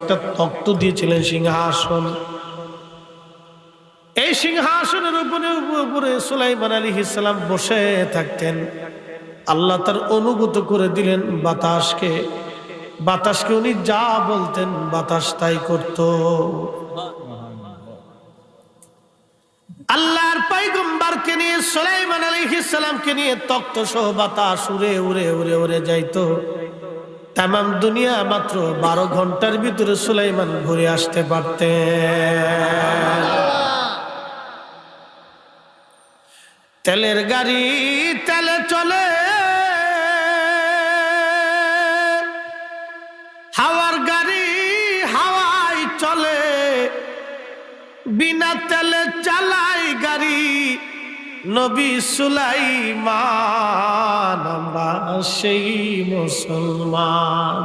একটা তখ্ত দিয়েছিলেন, সিংহাসন। এই সিংহাসনের উপরে সুলাইমান আলাইহিস সালাম বসে থাকতেন। আল্লাহ তার অনুগত করে দিলেন বাতাসকে। বাতাসকে উনি যা বলতেন বাতাস তাই করত। আল্লাহর পয়গম্বরকে নিয়ে, সুলাইমান আলাইহিস সালামকে নিয়ে তখ্ত সহ বাতাস উড়ে উড়ে উড়ে উড়ে যাইতো। তামাম দুনিয়া মাত্র 12 ঘন্টার ভিতরে সুলাইমান ঘুরে আসতে পারতেন। তেলের গাড়ি তেলে চলে, হাওয়ার গাড়ি হাওয়ায় চলে, বিনা তেলে চালাই গাড়ি নবী সুলাইমান, আমরা সেই মুসলমান।